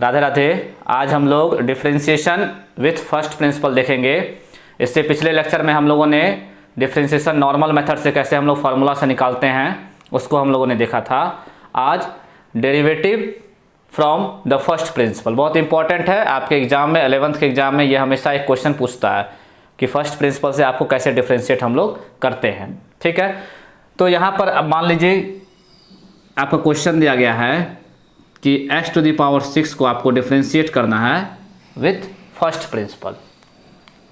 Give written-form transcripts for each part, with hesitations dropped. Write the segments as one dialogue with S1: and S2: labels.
S1: राधे राधे। आज हम लोग डिफरेंशिएशन विथ फर्स्ट प्रिंसिपल देखेंगे। इससे पिछले लेक्चर में हम लोगों ने डिफरेंशिएशन नॉर्मल मेथड से कैसे हम लोग फार्मूला से निकालते हैं उसको हम लोगों ने देखा था। आज derivative from the first principle बहुत इंपॉर्टेंट है। आपके एग्जाम में 11th के एग्जाम में ये हमेशा एक क्वेश्चन पूछता है कि फर्स्ट प्रिंसिपल से आपको कैसे डिफरेंशिएट हम लोग करते हैं। ठीक है, तो यहाँ पर अब मान लीजिए आपका क्वेश्चन दिया गया है कि x टू द पावर 6 को आपको डिफरेंशिएट करना है with first principle.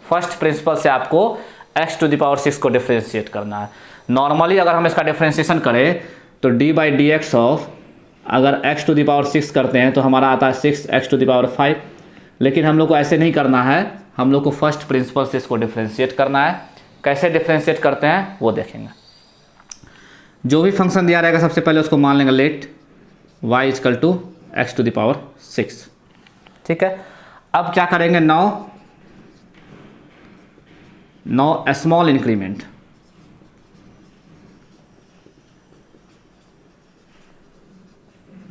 S1: First principle से आपको x टू द पावर 6 को डिफरेंशिएट करना है। नॉर्मली अगर हम इसका डिफरेंशिएशन करें तो d by d x of, अगर x टू द पावर 6 करते हैं तो हमारा आता है 6x टू द पावर 5। लेकिन हम लोग को ऐसे नहीं करना है, हम लोग को फर्स्ट प्रिंसिपल से इसको डिफरेंशिएट करना है। कैसे डिफरेंशिएट करते हैं वो देखेंगे। जो भी फंक्शन दिया रहेगा सबसे पहले उसको मान लेंगे let y equal to x to the power 6। ठीक है, अब क्या करेंगे, now small increment,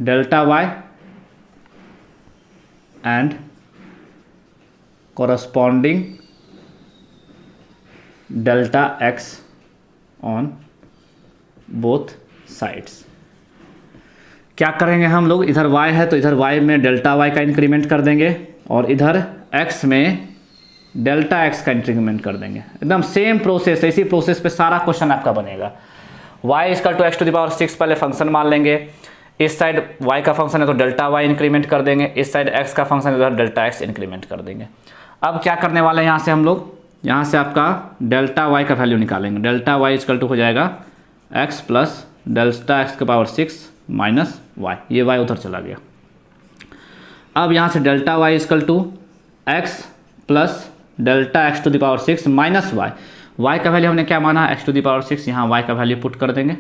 S1: delta y and corresponding delta x on both sides. क्या करेंगे हम लोग, इधर y है तो इधर y में डेल्टा y का इंक्रीमेंट कर देंगे और इधर x में डेल्टा x का इंक्रीमेंट कर देंगे। एकदम सेम प्रोसेस, इसी प्रोसेस पे सारा क्वेश्चन आपका बनेगा। y equal to x to the power 6 पहले फंक्शन मान लेंगे। इस साइड y का फंक्शन है तो डेल्टा y इंक्रीमेंट कर देंगे, इस साइड x का फंक्शन है तो डेल्टा x इंक्रीमेंट कर देंगे। अब क्या करने वाले हैं, यहाँ से हम लोग यहाँ से आपका डेल्टा y का वैल्यू निकालेंगे। डेल्टा y इजकल टू हो जाएगा x प्लस डेल्टा x के पावर 6 माइनस y, ये y उधर चला गया। अब यहाँ से delta y equal to x plus delta x to the power 6 minus y का वैल्यू हमने क्या माना है, x टू द पावर 6, यहाँ y का वैल्यू पुट कर देंगे।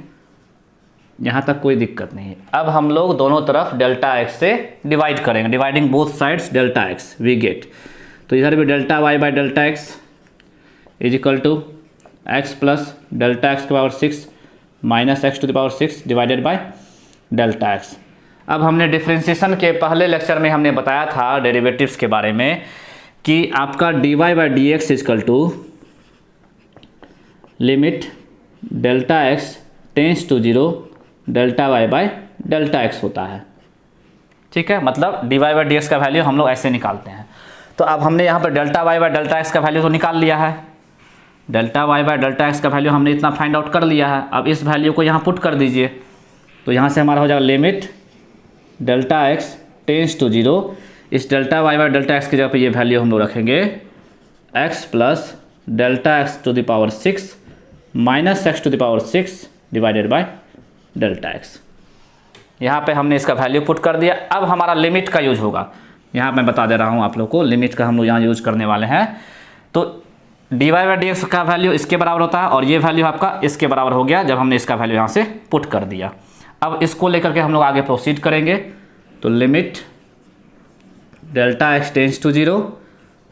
S1: यहाँ तक कोई दिक्कत नहीं है। अब हम लोग दोनों तरफ डेल्टा x से डिवाइड करेंगे, dividing both sides delta x we get. तो इधर भी delta y by delta x is equal to x plus delta x के power 6 minus x to the power 6 divided by delta x। अब हमने differentiation के पहले lecture में हमने बताया था डेरिवेटिव्स के बारे में कि आपका dy by d x equal to limit delta x tends to 0 delta y by delta x होता है। ठीक है, मतलब dy बाई डी एक्स का वैल्यू हम लोग ऐसे निकालते हैं। तो अब हमने यहाँ पर delta y by delta x का वैल्यू तो निकाल लिया है। Delta y by delta x का वैल्यू हमने इतना फाइंड आउट कर लिया है। अब इस वैल्यू को यहाँ पुट कर दीजिए, तो यहाँ से हमारा हो जाएगा limit delta x tends to 0। इस delta y by delta x की जगह पे ये वैल्यू हम लोग रखेंगे x plus delta x to the power 6 minus x to the power 6 divided by delta x। यहाँ पे हमने इसका वैल्यू पुट कर दिया। अब हमारा लिमिट का यूज होगा, यहाँ मैं बता दे रहा हूँ आप लोग को, लिमिट का हम लोग यहाँ यूज करने वाले हैं। तो d y by d x का वैल्यू इसके बराबर होता है और ये वैल्यू आपका इसके बराबर हो गया जब हमने इसका वैल्यू यहाँ से पुट कर दिया। अब इसको लेकर के हम लोग आगे प्रोसीड करेंगे। तो limit delta x tends to 0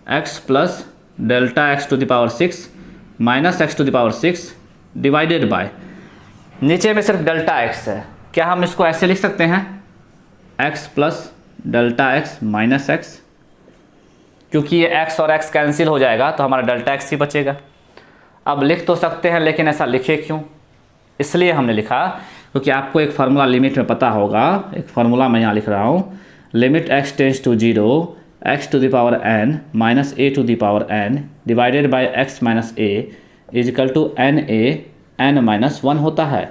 S1: x plus delta x to the power 6 minus x to the power 6 divided by, नीचे में सिर्फ डेल्टा एक्स है, क्या हम इसको ऐसे लिख सकते हैं x plus delta x minus x, क्योंकि ये x और x कैंसिल हो जाएगा तो हमारा डेल्टा x ही बचेगा। अब लिख तो सकते हैं लेकिन ऐसा लिखे क्यों, इसलिए हमने लिखा क्योंकि आपको एक फार्मूला लिमिट में पता होगा। एक फार्मूला मैं यहाँ लिख रहा हूँ, limit x tends to 0 x to the power n minus a to the power n divided by x minus a is equal to n minus 1 होता है।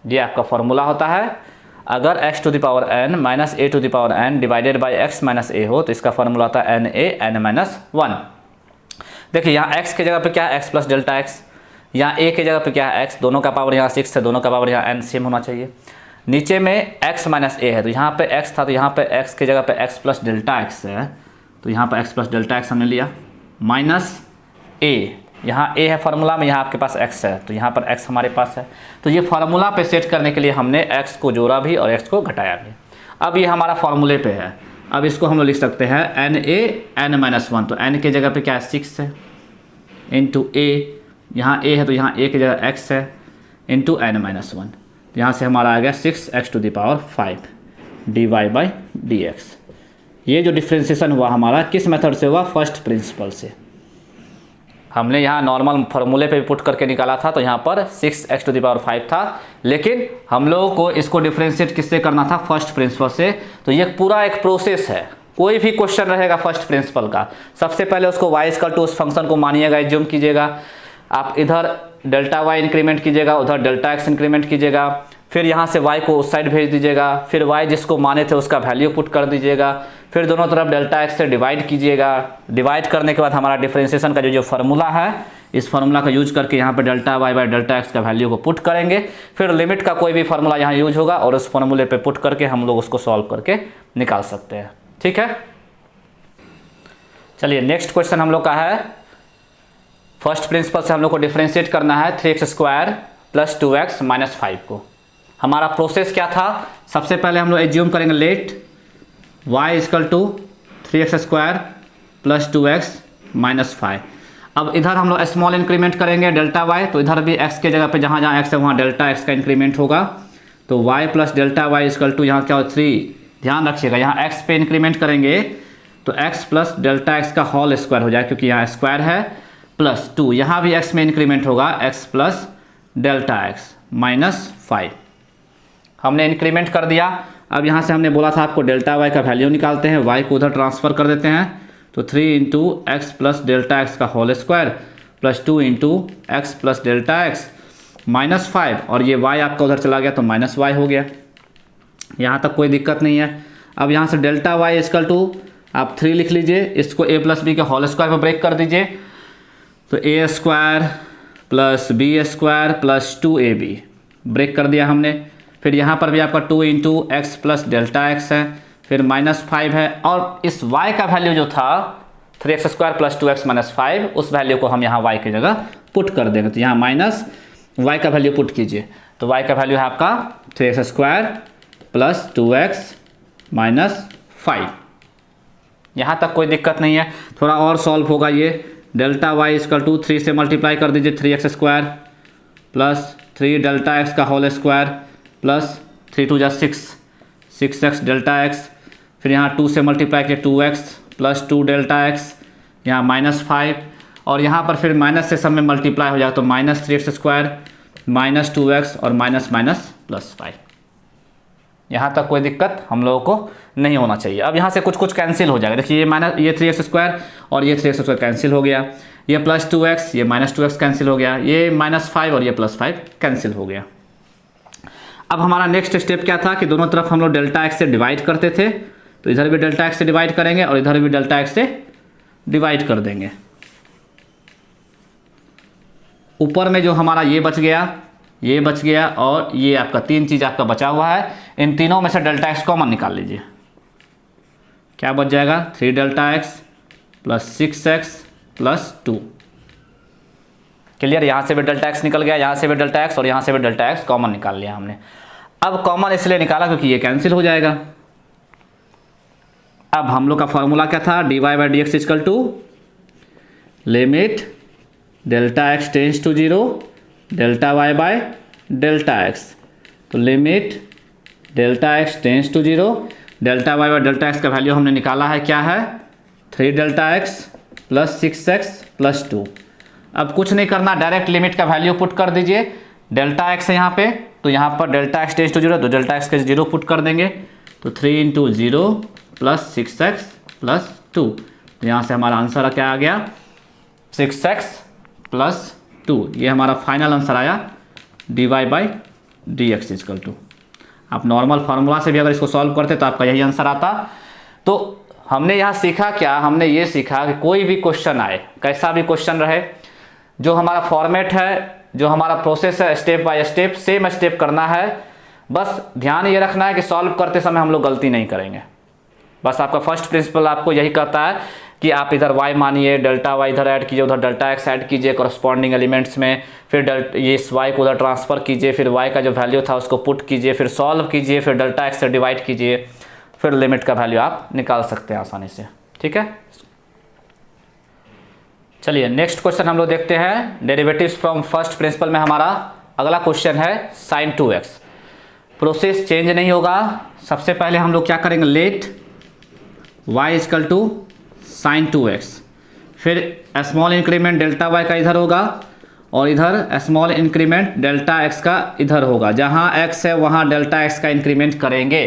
S1: ये आपका फार्मूला होता है। अगर x to the power n minus a to the power n divided by x minus a हो तो इसका फार्मूला होता है n माइनस 1। देखिए यहाँ x की जगह पे क्या है, x प्लस डेल्टा x, यहाँ a की जगह पे क्या है x, दोनों का पावर यहाँ 6 है, दोनों का पावर यहाँ n सेम होना चाहिए। नीचे में x माइनस a है तो यहाँ पे x था तो यहाँ पे x की जगह पे x प्लस डेल्टा x है, तो यहाँ पर x प्लस डेल्टा x हमने लिया माइनस a, यहाँ a है फार्मूला में, यहाँ आपके पास x है तो यहाँ पर x हमारे पास है। तो ये फार्मूला पे सेट करने के लिए हमने x को जोड़ा भी और x को घटाया भी। अब ये हमारा फार्मूले पे है। अब इसको हम लोग लिख सकते हैं n माइनस 1, तो n की जगह पे क्या है 6 है इंटू a, यहाँ a है तो यहाँ a की जगह x है इंटू n माइनस 1, तो यहाँ से हमारा आ गया 6x to the power 5 dy by dx। ये जो डिफ्रेंसिएशन हुआ हमारा किस मेथड से हुआ? फर्स्ट प्रिंसिपल से। हमने यहाँ नॉर्मल फार्मूले पे पुट करके निकाला था, तो यहाँ पर 6x⁵ था, लेकिन हम लोगों को इसको डिफ्रेंशिएट किससे करना था? फर्स्ट प्रिंसिपल से। तो ये पूरा एक प्रोसेस है। कोई भी क्वेश्चन रहेगा फर्स्ट प्रिंसिपल का, सबसे पहले उसको y= उस फंक्शन को मानिएगा, एज्यूम कीजिएगा। आप इधर Δy इंक्रीमेंट कीजिएगा, उधर Δx इंक्रीमेंट कीजिएगा, फिर यहाँ से y को उस साइड भेज दीजिएगा, फिर y जिसको माने थे उसका वैल्यू पुट कर दीजिएगा, फिर दोनों तरफ Δx से डिवाइड कीजिएगा। डिवाइड करने के बाद हमारा डिफरेंशिएशन का जो फार्मूला है, इस फार्मूला का यूज करके यहाँ पे Δy/Δx का वैल्यू को पुट करेंगे। फिर लिमिट का कोई भी फार्मूला यहाँ यूज होगा और उस फार्मूले पे पुट करके हम लोग उसको सॉल्व करके निकाल सकते हैं। ठीक है, चलिए नेक्स्ट क्वेश्चन हम लोग का है, फर्स्ट प्रिंसिपल से हम लोग को डिफरेंशिएट करना है 3x² + 2x - 5 को। हमारा प्रोसेस क्या था? सबसे पहले हम लोग एज्यूम करेंगे लेट y = 3x² + 2x - 5। अब इधर हम लोग स्मॉल इंक्रीमेंट करेंगे Δy, तो इधर भी x के जगह पे जहाँ जहाँ x है वहाँ Δx का इंक्रीमेंट होगा। तो y + Δy = यहाँ क्या हो? 3। ध्यान रखिएगा, यहाँ x पे इंक्रीमेंट करेंगे तो x + Δx का होल स्क्वायर हो जाए, क्योंकि यहाँ स्क्वायर है, +2। यहाँ भी x में इंक्रीमेंट होगा, x + Δx - 5। हमने इंक्रीमेंट कर दिया। अब यहाँ से हमने बोला था आपको Δy का वैल्यू निकालते हैं, y को उधर ट्रांसफ़र कर देते हैं, तो 3 × x + Δx का होल स्क्वायर +2 × x + Δx - 5, और ये y आपका उधर चला गया तो -y हो गया। यहाँ तक कोई दिक्कत नहीं है। अब यहाँ से Δy = आप 3 लिख लीजिए, इसको a + b के होल स्क्वायर पर ब्रेक कर दीजिए, तो a² + b² + 2ab ब्रेक कर दिया हमने। फिर यहाँ पर भी आपका 2 × x + Δx है, फिर -5 है, और इस y का वैल्यू जो था 3x² + 2x - 5, उस वैल्यू को हम यहाँ y की जगह पुट कर देंगे। तो यहाँ -y का वैल्यू पुट कीजिए, तो y का वैल्यू है आपका 3x² + 2x - 5। यहाँ तक कोई दिक्कत नहीं है। थोड़ा और सॉल्व होगा ये। Δy = 3 से मल्टीप्लाई कर दीजिए, 3x² + 3 Δx का होल स्क्वायर + 3 × 6, 6x Δx, फिर यहाँ 2 से मल्टीप्लाई किया 2x + 2 Δx, यहाँ -5, और यहाँ पर फिर माइनस से सब में मल्टीप्लाई हो जाएगा, तो -3x² - 2x और +5। यहाँ तक कोई दिक्कत हम लोगों को नहीं होना चाहिए। अब यहाँ से कुछ कुछ कैंसिल हो जाएगा। देखिए ये 3x² और ये 3x² कैंसिल हो गया, ये +2x, ये -2x कैंसिल हो गया, ये -5 और ये +5 कैंसिल हो गया। अब हमारा नेक्स्ट स्टेप क्या था कि दोनों तरफ हम लोग Δx से डिवाइड करते थे, तो इधर भी Δx से डिवाइड करेंगे और इधर भी Δx से डिवाइड कर देंगे। ऊपर में जो हमारा ये बच गया और ये आपका 3 चीज़ आपका बचा हुआ है। इन तीनों में से Δx कॉमन निकाल लीजिए, क्या बच जाएगा? 3Δx + 6x + 2। क्लियर? यहाँ से भी Δx निकल गया, यहाँ से भी Δx और यहाँ से भी Δx कॉमन निकाल लिया हमने। अब कॉमन इसलिए निकाला क्योंकि ये कैंसिल हो जाएगा। अब हम लोग का फॉर्मूला क्या था? dy/dx = limit Δx tends to 0 Δy/Δx। तो limit Δx tends to 0 Δy/Δx का वैल्यू हमने निकाला है, क्या है? 3Δx + 6x + 2। अब कुछ नहीं करना, डायरेक्ट लिमिट का वैल्यू पुट कर दीजिए। Δx है यहाँ पे, तो यहाँ पर Δx टेंड्स टू 0, तो Δx के 0 पुट कर देंगे, तो 3 × 0 + 6x + 2। तो यहाँ से हमारा आंसर क्या आ गया? 6x + 2। ये हमारा फाइनल आंसर आया dy/dx = आप नॉर्मल फार्मूला से भी अगर इसको सॉल्व करते तो आपका यही आंसर आता। तो हमने यहाँ सीखा क्या? हमने ये सीखा कि कोई भी क्वेश्चन आए, कैसा भी क्वेश्चन रहे, जो हमारा फॉर्मेट है, जो हमारा प्रोसेस है, step by step same step करना है। बस ध्यान ये रखना है कि सॉल्व करते समय हम लोग गलती नहीं करेंगे। बस आपका फर्स्ट प्रिंसिपल आपको यही कहता है कि आप इधर y मानिए, Δy इधर ऐड कीजिए, उधर Δx ऐड कीजिए कॉरस्पॉन्डिंग एलिमेंट्स में, फिर ये इस y को उधर ट्रांसफ़र कीजिए, फिर y का जो वैल्यू था उसको पुट कीजिए, फिर सॉल्व कीजिए, फिर Δx से डिवाइड कीजिए, फिर लिमिट का वैल्यू आप निकाल सकते हैं आसानी से। ठीक है, चलिए नेक्स्ट क्वेश्चन हम लोग देखते हैं। डेरिवेटिव्स फ्रॉम फर्स्ट प्रिंसिपल में हमारा अगला क्वेश्चन है sin 2x। प्रोसेस चेंज नहीं होगा। सबसे पहले हम लोग क्या करेंगे, let y equal to sine 2x, फिर स्मॉल इंक्रीमेंट डेल्टा y का इधर होगा और इधर स्मॉल इंक्रीमेंट डेल्टा x का इधर होगा। जहाँ x है वहाँ डेल्टा x का इंक्रीमेंट करेंगे,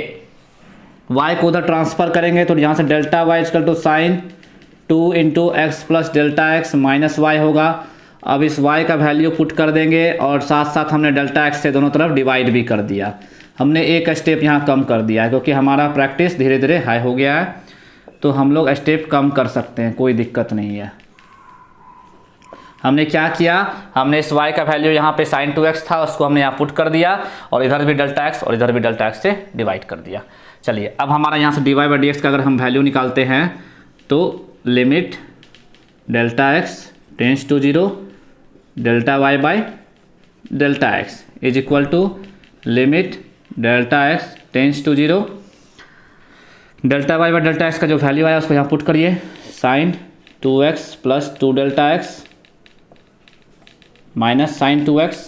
S1: y को उधर ट्रांसफ़र करेंगे तो यहाँ से delta y equal to sine 2 into x plus delta x minus y होगा। अब इस y का वैल्यू पुट कर देंगे और साथ साथ हमने डेल्टा x से दोनों तरफ डिवाइड भी कर दिया। हमने एक स्टेप यहाँ कम कर दिया है क्योंकि हमारा प्रैक्टिस धीरे धीरे हाई हो गया है, तो हम लोग स्टेप कम कर सकते हैं, कोई दिक्कत नहीं है। हमने क्या किया, हमने इस y का वैल्यू यहाँ पे sin 2x था उसको हमने यहाँ पुट कर दिया और इधर भी डेल्टा x और इधर भी डेल्टा x से डिवाइड कर दिया। चलिए अब हमारा यहाँ से dy बाई डी एक्स का अगर हम वैल्यू निकालते हैं तो limit delta x tends to 0 delta y by delta x is equal to limit delta x tends to 0 delta y by delta x का जो वैल्यू आया उसको यहाँ पुट करिए, sine 2x plus 2 delta x minus sine 2x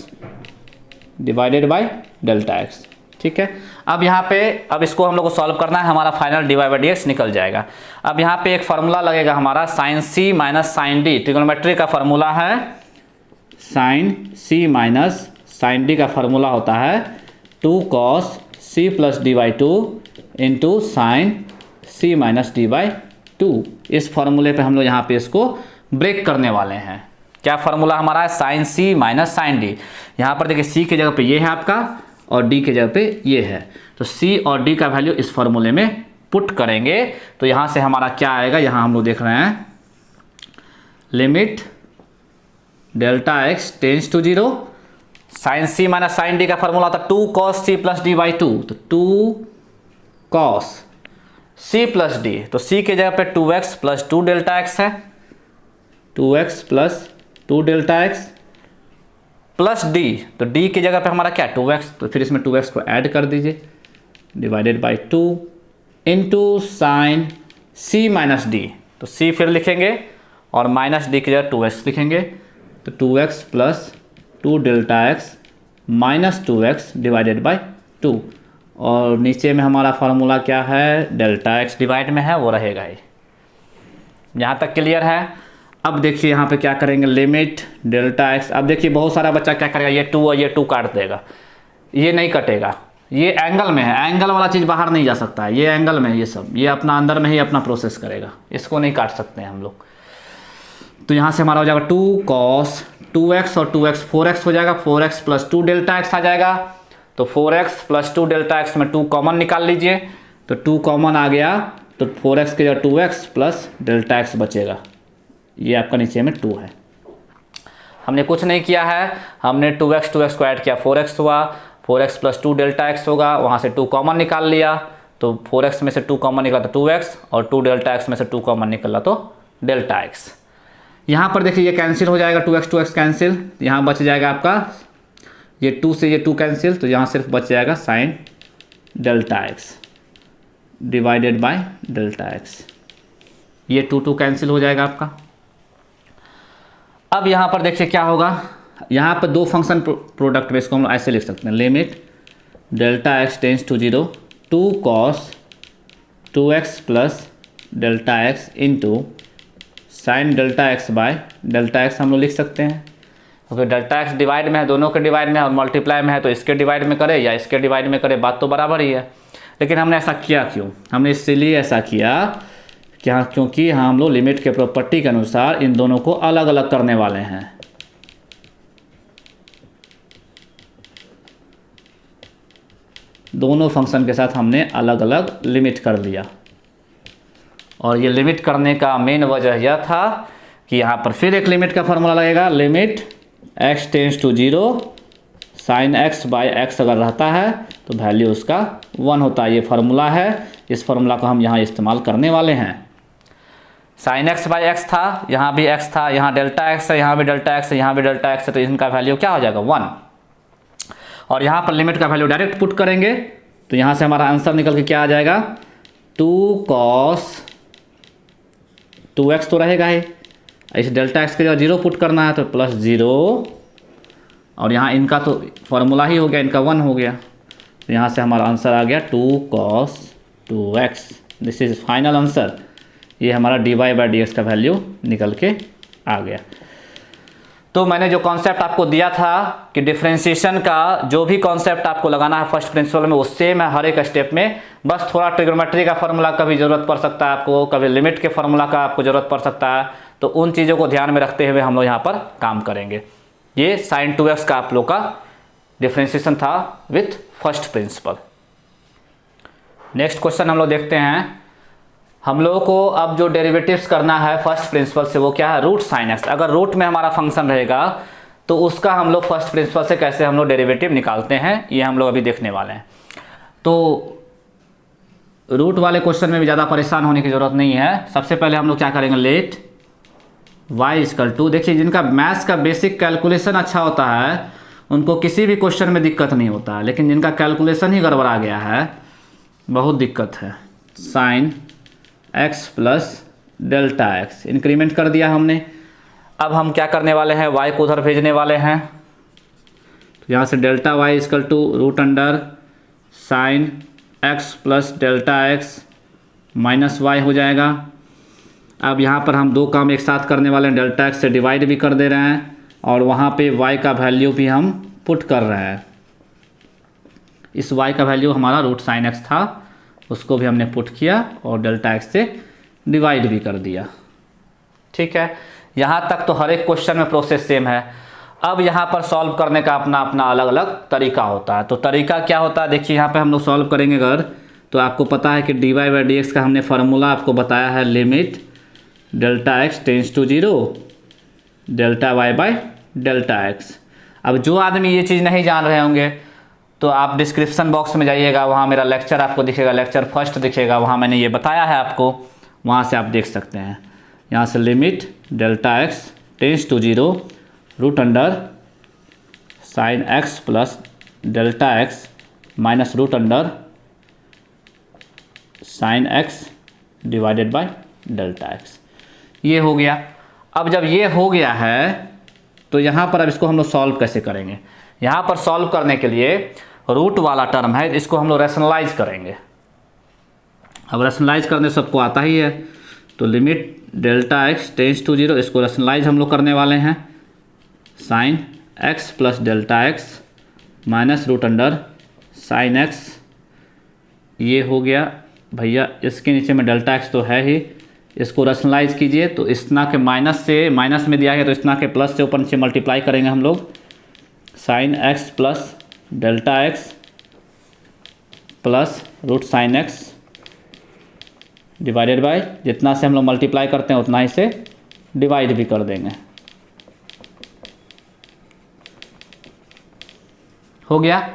S1: divided by delta x। ठीक है, अब यहाँ पे अब इसको हम लोग को सॉल्व करना है, हमारा final d y by d x निकल जाएगा। अब यहाँ पे एक फार्मूला लगेगा हमारा साइन सी माइनस साइन डी, ट्रिग्नोमेट्री का फार्मूला है साइन सी माइनस साइन डी का फार्मूला होता है 2 cos c plus d by 2 into sine C minus d by 2। इस फार्मूले पे हम लोग यहाँ पे इसको ब्रेक करने वाले हैं। क्या फार्मूला हमारा है, साइन सी माइनस साइन डी। यहाँ पर देखिए सी की जगह पे ये है आपका और डी की जगह पे ये है, तो सी और डी का वैल्यू इस फार्मूले में पुट करेंगे तो यहाँ से हमारा क्या आएगा, यहाँ हम लोग देख रहे हैं limit delta x tends to 0 sine C minus sine D का फार्मूला था 2 cos c plus d by 2, तो 2 cos c प्लस डी, तो c की जगह पे 2x प्लस 2 डेल्टा x है, 2x plus 2 delta x plus d, तो d की जगह पे हमारा क्या 2x, तो फिर इसमें 2x को ऐड कर दीजिए divided by 2 into sine c minus D, तो c फिर लिखेंगे और माइनस d की जगह 2x लिखेंगे, तो 2x plus 2 delta x minus 2x divided by 2 और नीचे में हमारा फार्मूला क्या है, डेल्टा x डिवाइड में है वो रहेगा ही। यहाँ तक क्लियर है। अब देखिए यहाँ पे क्या करेंगे, लिमिट डेल्टा x। अब देखिए बहुत सारा बच्चा क्या करेगा, ये 2 और ये 2 काट देगा, ये नहीं कटेगा, ये एंगल में है, एंगल वाला चीज़ बाहर नहीं जा सकता है, ये एंगल में है, ये सब ये अपना अंदर में ही अपना प्रोसेस करेगा, इसको नहीं काट सकते हैं हम लोग। तो यहाँ से हमारा हो जाएगा 2 cos 2x और 2x 4x हो जाएगा, 4x प्लस 2 डेल्टा x आ जाएगा, तो 4x प्लस 2 डेल्टा x में 2 कॉमन निकाल लीजिए, तो 2 कॉमन आ गया, तो 4x की जगह 2x प्लस डेल्टा x बचेगा, ये आपका नीचे में 2 है। हमने कुछ नहीं किया है, हमने 2x को ऐड किया 4x हुआ, 4x प्लस 2 डेल्टा x होगा, वहाँ से 2 कॉमन निकाल लिया, तो 4x में से 2 कॉमन निकला तो 2x और 2 डेल्टा x में से 2 कॉमन निकला तो डेल्टा x। यहाँ पर देखिए ये कैंसिल हो जाएगा, 2x कैंसिल, यहाँ बच जाएगा आपका ये 2 से ये 2 कैंसिल, तो यहाँ सिर्फ बच जाएगा sign delta x divided by delta x, ये 2 कैंसिल हो जाएगा आपका। अब यहाँ पर देखिए क्या होगा, यहाँ पर 2 फंक्शन प्रोडक्ट में इसको हम ऐसे लिख सकते हैं, limit delta x tends to 0 2 cos 2x plus delta x into sine delta x by delta x हम लोग लिख सकते हैं, क्योंकि डेल्टा x डिवाइड में है, दोनों के डिवाइड में है और मल्टीप्लाई में है, तो इसके डिवाइड में करे या इसके डिवाइड में करे बात तो बराबर ही है। लेकिन हमने ऐसा किया क्यों, हमने इसलिए ऐसा किया कि हाँ, क्योंकि हम लोग लिमिट के प्रॉपर्टी के अनुसार इन दोनों को अलग अलग करने वाले हैं। दोनों फंक्शन के साथ हमने अलग अलग लिमिट कर दिया, और ये लिमिट करने का मेन वजह यह था कि यहाँ पर फिर एक लिमिट का फार्मूला लगेगा, limit x tends to 0 sine x by x अगर रहता है तो वैल्यू उसका 1 होता है, ये फार्मूला है, इस फार्मूला को हम यहाँ इस्तेमाल करने वाले हैं। साइन x बाई x था, यहाँ भी x था, यहाँ डेल्टा x है, यहाँ भी डेल्टा x है, यहाँ भी डेल्टा x है, तो इनका वैल्यू क्या हो जाएगा 1, और यहाँ पर लिमिट का वैल्यू डायरेक्ट पुट करेंगे तो यहाँ से हमारा आंसर निकल के क्या आ जाएगा, 2 cos 2x तो रहेगा ही, इस डेल्टा x के जगह 0 पुट करना है तो प्लस 0, और यहाँ इनका तो फॉर्मूला ही हो गया, इनका 1 हो गया, तो यहाँ से हमारा आंसर आ गया 2 cos 2x। This is final answer. ये हमारा dy/dx का वैल्यू निकल के आ गया। तो मैंने जो कॉन्सेप्ट आपको दिया था कि डिफरेंशिएशन का जो भी कॉन्सेप्ट आपको लगाना है फर्स्ट प्रिंसिपल में, उससे मैं हर एक स्टेप में बस थोड़ा ट्रिग्नोमेट्री का फार्मूला का भी ज़रूरत पड़ सकता है आपको, कभी लिमिट के फार्मूला का आपको ज़रूरत पड़ सकता है। तो उन चीज़ों को ध्यान में रखते हुए हम लोग यहाँ पर काम करेंगे। ये sin 2x का आप लोग का डिफरेंशिएशन था with first principle. Next question हम लोग देखते हैं। हम लोगों को अब जो डेरिवेटिव्स करना है फर्स्ट प्रिंसिपल से वो क्या है, रूट साइन एक्स। अगर रूट में हमारा फंक्शन रहेगा तो उसका हम लोग फर्स्ट प्रिंसिपल से कैसे हम लोग डेरिवेटिव निकालते हैं, ये हम लोग अभी देखने वाले हैं। तो रूट वाले क्वेश्चन में भी ज़्यादा परेशान होने की ज़रूरत नहीं है। सबसे पहले हम लोग क्या करेंगे, लेट y इक्वल टू, देखिए जिनका मैथ्स का बेसिक कैलकुलेशन अच्छा होता है उनको किसी भी क्वेश्चन में दिक्कत नहीं होता है, लेकिन जिनका कैलकुलेशन ही गड़बड़ा गया है बहुत दिक्कत है। Sine x plus delta x increment कर दिया हमने। अब हम क्या करने वाले हैं, y को उधर भेजने वाले हैं। तो यहाँ से delta y equal to root under sine x plus delta x minus y हो जाएगा। अब यहाँ पर हम दो काम एक साथ करने वाले हैं, डेल्टा एक्स से डिवाइड भी कर दे रहे हैं और वहाँ पे y का वैल्यू भी हम पुट कर रहे हैं। इस y का वैल्यू हमारा रूट साइन x था, उसको भी हमने पुट किया और डेल्टा एक्स से डिवाइड भी कर दिया। ठीक है, यहाँ तक तो हर एक क्वेश्चन में प्रोसेस सेम है। अब यहाँ पर सॉल्व करने का अपना अपना अलग अलग तरीका होता है। तो तरीका क्या होता है, देखिए यहाँ पे हम लोग सॉल्व करेंगे अगर, तो आपको पता है कि dy/dx का हमने फार्मूला आपको बताया है, limit delta x tends to 0 delta y/डेल्टा एक्स। अब जो आदमी ये चीज़ नहीं जान रहे होंगे तो आप डिस्क्रिप्शन बॉक्स में जाइएगा, वहाँ मेरा लेक्चर आपको दिखेगा, लेक्चर फर्स्ट दिखेगा, वहाँ मैंने ये बताया है आपको, वहाँ से आप देख सकते हैं। यहाँ से limit delta x tends to 0 root under sine x plus delta x minus root under sine x divided by delta x. ये हो गया। अब जब ये हो गया है तो यहाँ पर अब इसको हम लोग सॉल्व कैसे करेंगे। यहाँ पर सॉल्व करने के लिए रूट वाला टर्म है, इसको हम लोग रैशनलाइज करेंगे। अब रैशनलाइज करने सबको आता ही है, तो limit delta x tends to 0, इसको रैशनलाइज हम लोग करने वाले हैं। Sine x plus delta x minus root under sine x, ये हो गया भैया। इसके नीचे में डेल्टा एक्स तो है ही, इसको रैशनलाइज कीजिए तो इतना के माइनस से, माइनस में दिया है तो इतना के प्लस से ऊपर नीचे मल्टीप्लाई करेंगे हम लोग। Sine x plus delta x plus root sine x divided by, जितना से हम लोग मल्टीप्लाई करते हैं उतना ही से डिवाइड भी कर देंगे। हो गया।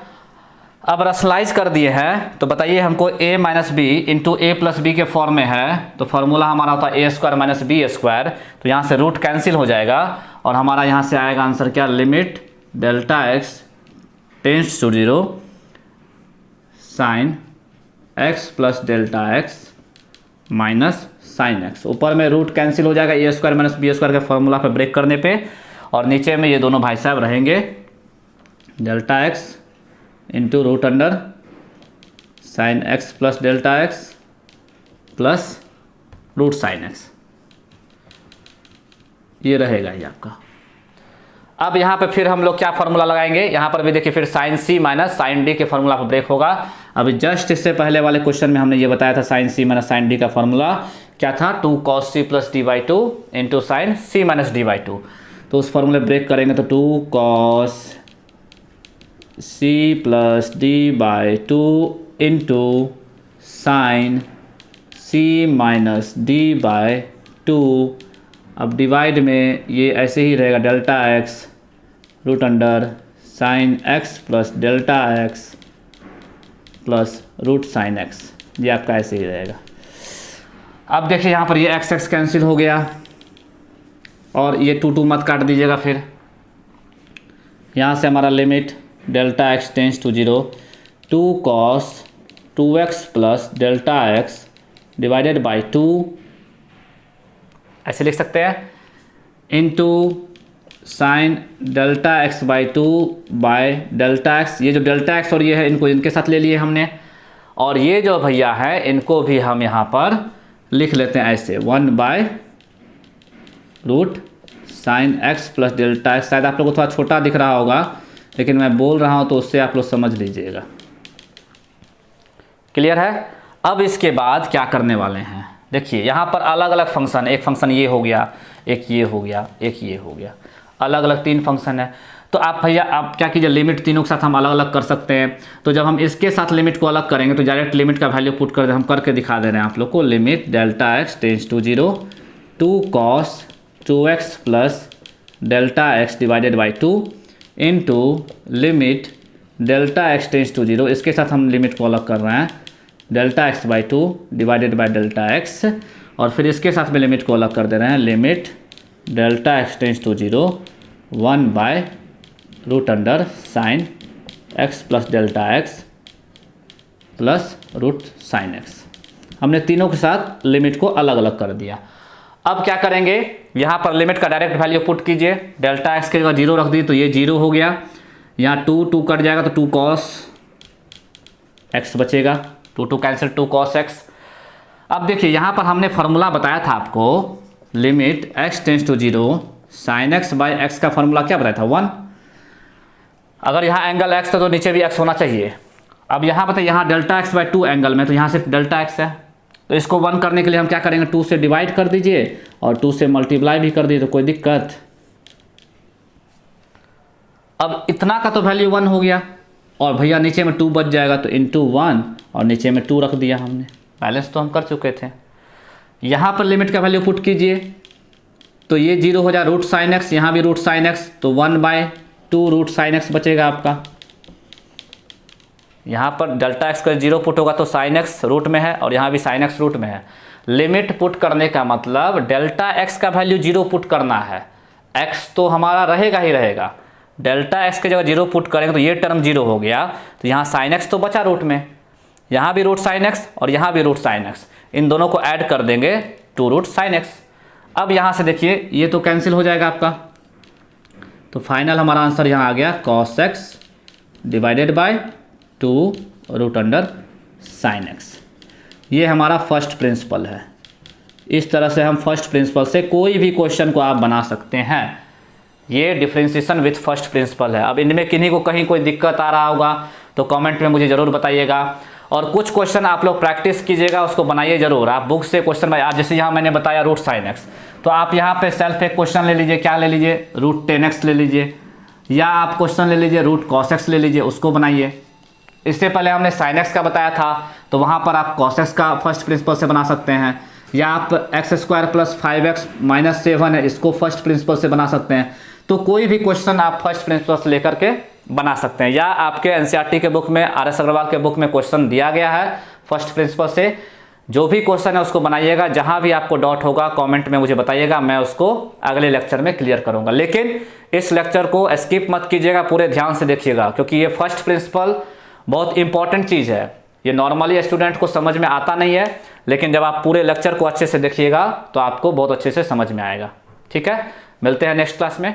S1: अब रैशनलाइज कर दिए हैं तो बताइए हमको a minus b into a plus b के फॉर्म में है, तो फार्मूला हमारा होता है a² माइनस b²। तो यहाँ से रूट कैंसिल हो जाएगा और हमारा यहाँ से आएगा आंसर क्या, limit delta x tends to 0 sine x plus delta x minus sine x. ऊपर में रूट कैंसिल हो जाएगा a² माइनस b² के फॉर्मूला पे ब्रेक करने पे, और नीचे में ये दोनों भाई साहब रहेंगे delta x into root under sine x plus delta x plus root sine x, ये रहेगा ये आपका। अब यहाँ पे फिर हम लोग क्या फार्मूला लगाएंगे, यहाँ पर भी देखिए फिर साइन सी माइनस साइन डी के फार्मूला पर ब्रेक होगा। अभी जस्ट इससे पहले वाले क्वेश्चन में हमने ये बताया था साइन सी माइनस साइन डी का फार्मूला क्या था, 2 cos c plus d/2 into sine सी माइनस d/2। तो उस फार्मूले ब्रेक करेंगे तो 2 cos c plus d/2 into sine c minus d/2। अब डिवाइड में ये ऐसे ही रहेगा, delta x root under sine x plus delta x plus root sine x, ये आपका ऐसे ही रहेगा। अब देखिए यहाँ पर ये एक्स एक्स कैंसिल हो गया और ये 2 2 मत काट दीजिएगा। फिर यहाँ से हमारा limit delta x tends to 0 2 cos 2x plus delta x divided by 2, ऐसे लिख सकते हैं, into sine delta x by two by delta x, ये जो डेल्टा एक्स और ये है इनको इनके साथ ले लिए हमने, और ये जो भैया है इनको भी हम यहाँ पर लिख लेते हैं ऐसे 1 by root sine x plus delta x. शायद आप लोगों को थोड़ा छोटा दिख रहा होगा, लेकिन मैं बोल रहा हूँ तो उससे आप लोग समझ लीजिएगा। क्लियर है? अब इसके बाद क्या करने वाले हैं, देखिए यहाँ पर अलग अलग फंक्शन, एक फंक्शन ये हो गया, एक ये हो गया, एक ये हो गया, अलग अलग 3 फंक्शन है। तो आप भैया आप क्या कीजिए, लिमिट तीनों के साथ हम अलग अलग कर सकते हैं। तो जब हम इसके साथ लिमिट को अलग करेंगे तो डायरेक्ट लिमिट का वैल्यू पुट कर दे, हम करके दिखा दे रहे हैं आप लोग को। Limit delta x tends to 0 2 cos 2x plus delta x divided by 2 into limit delta x tends to 0, इसके साथ हम लिमिट को अलग कर रहे हैं, delta x by 2 divided by delta x, और फिर इसके साथ में लिमिट को अलग कर दे रहे हैं, limit delta x tends to 0 1 by root under sine x plus delta x plus root sine x. हमने तीनों के साथ लिमिट को अलग अलग कर दिया। अब क्या करेंगे, यहाँ पर लिमिट का डायरेक्ट वैल्यू पुट कीजिए, डेल्टा एक्स के जगह 0 रख दी तो ये 0 हो गया, यहाँ 2 कट जाएगा तो 2 cos x बचेगा, 2 कैंसिल 2 cos x। अब देखिए यहाँ पर हमने फार्मूला बताया था आपको, limit x tends to 0 sine x by x का फार्मूला क्या बताया था 1। अगर यहाँ एंगल x था तो नीचे भी x होना चाहिए। अब यहाँ बताइए, यहाँ डेल्टा एक्स बाई 2 एंगल में, तो यहाँ सिर्फ डेल्टा एक्स है, तो इसको 1 करने के लिए हम क्या करेंगे, 2 से डिवाइड कर दीजिए और 2 से मल्टीप्लाई भी कर दीजिए, तो कोई दिक्कत। अब इतना का तो वैल्यू 1 हो गया, और भैया नीचे में 2 बच जाएगा, तो इंटू 1 और नीचे में 2 रख दिया हमने, बैलेंस तो हम कर चुके थे। यहाँ पर लिमिट का वैल्यू पुट कीजिए तो ये 0 हो जाए, रूट साइन एक्स, यहाँ भी रूट साइन एक्स, तो 1 बाय 2 रूट साइन एक्स बचेगा आपका। यहाँ पर डेल्टा एक्स का 0 पुट होगा तो साइन एक्स रूट में है, और यहाँ भी साइन एक्स रूट में है। लिमिट पुट करने का मतलब डेल्टा एक्स का वैल्यू 0 पुट करना है, एक्स तो हमारा रहेगा ही रहेगा, डेल्टा एक्स के जगह 0 पुट करेंगे तो ये टर्म 0 हो गया, तो यहाँ साइन एक्स तो बचा रूट में, यहाँ भी रूट साइन एक्स और यहाँ भी रूट साइन एक्स, इन दोनों को ऐड कर देंगे 2 रूट साइन एक्स। अब यहाँ से देखिए ये तो कैंसिल हो जाएगा आपका, तो फाइनल हमारा आंसर यहाँ आ गया cos x divided by 2 root under sine x. ये हमारा फर्स्ट प्रिंसिपल है। इस तरह से हम फर्स्ट प्रिंसिपल से कोई भी क्वेश्चन को आप बना सकते हैं। ये डिफरेंशिएशन विथ फर्स्ट प्रिंसिपल है। अब इनमें किन्हीं को कहीं कोई दिक्कत आ रहा होगा तो कमेंट में मुझे ज़रूर बताइएगा, और कुछ क्वेश्चन आप लोग प्रैक्टिस कीजिएगा, उसको बनाइए ज़रूर। आप बुक से क्वेश्चन आज जैसे यहाँ मैंने बताया रूट साइन एक्स, तो आप यहाँ पे सेल्फ एक क्वेश्चन ले लीजिए, क्या ले लीजिए, रूट 10x ले लीजिए, या आप क्वेश्चन ले लीजिए रूट cos x ले लीजिए, उसको बनाइए। इससे पहले हमने साइन एक्स का बताया था, तो वहाँ पर आप cos x का फर्स्ट प्रिंसिपल से बना सकते हैं, या आप x square plus 5x minus 7 है, इसको फर्स्ट प्रिंसिपल से बना सकते हैं। तो कोई भी क्वेश्चन आप फर्स्ट प्रिंसिपल से लेकर के बना सकते हैं, या आपके एनसीईआरटी के बुक में, आर.एस. अग्रवाल के बुक में क्वेश्चन दिया गया है फर्स्ट प्रिंसिपल से। जो भी क्वेश्चन है उसको बनाइएगा, जहां भी आपको डाउट होगा कमेंट में मुझे बताइएगा, मैं उसको अगले लेक्चर में क्लियर करूंगा। लेकिन इस लेक्चर को स्किप मत कीजिएगा, पूरे ध्यान से देखिएगा, क्योंकि ये फर्स्ट प्रिंसिपल बहुत इंपॉर्टेंट चीज़ है। ये नॉर्मली स्टूडेंट को समझ में आता नहीं है, लेकिन जब आप पूरे लेक्चर को अच्छे से देखिएगा तो आपको बहुत अच्छे से समझ में आएगा। ठीक है, मिलते हैं नेक्स्ट क्लास में।